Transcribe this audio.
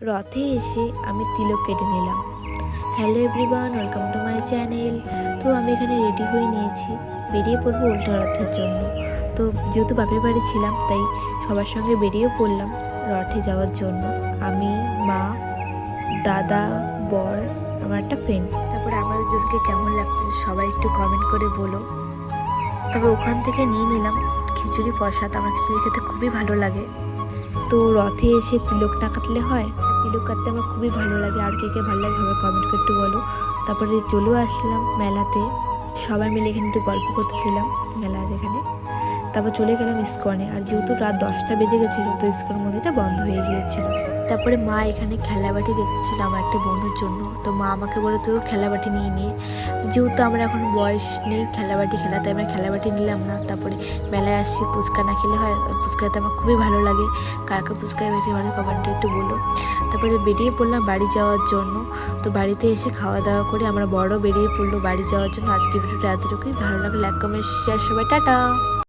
রথে এসে আমি তিলক কেটে নিলাম। Hello everyone, welcome to my channel. তো আমি এখানে রেডি হয়ে নিয়েছি, বেরিয়ে পড়বো উল্টো রথের জন্য। তো যেহেতু বাপের বাড়ি ছিলাম তাই সবার সঙ্গে বেরিয়ে পড়লাম রথে যাওয়ার জন্য। আমি, মা, দাদা, বর, আমার একটা ফ্রেন্ড। তারপরে আমাদের জনকে কেমন লাগছে সবাই একটু কমেন্ট করে বলো। তারপর ওখান থেকে নিয়ে নিলাম খিচুড়ি প্রসাদ। আমার খিচুড়ি খেতে খুবই ভালো লাগে। তো রথে এসে তিলক না কাটলে হয়? তিলক কাটতে আমার খুবই ভালো লাগে। আর কে কে ভালো লাগে সবাই কমেন্ট করে একটু বলো। তারপরে চলেও আসলাম মেলাতে, সবাই মিলে এখানে একটু গল্প করতেছিলাম মেলার এখানে। তারপর চলে গেলাম ইস্কনে। আর যেহেতু রাত 10টা বেজে গেছিলো তো ইস্কন মন্দিরটা বন্ধ হয়ে গিয়েছিল। তারপরে মা এখানে খেলাবাটি দেখছিল আমার একটা বন্ধুর জন্য। তো মা আমাকে বলে তুইও খেলাবাটি নিয়ে নিয়ে, যেহেতু আমার এখন বয়স নেই খেলাবাটি খেলা, তাই আমি খেলাবাটি নিলাম না। তারপরে মেলায় আসছি, ফুচকা না খেলে হয়? ফুচকা খেতে আমার খুবই ভালো লাগে। কার কার ফুচকা বেশি ভালো কমেন্টে একটু বলো। তারপরে বেরিয়ে পড়লাম বাড়ি যাওয়ার জন্য। তো বাড়িতে এসে খাওয়া দাওয়া করে আমরা বড় বেরিয়ে পড়লো বাড়ি যাওয়ার জন্য। আজকে ভিডিওটা এতটুকুই। ভালো লাগলে লাইক কমেন্ট শেয়ার, সবাই টাটা।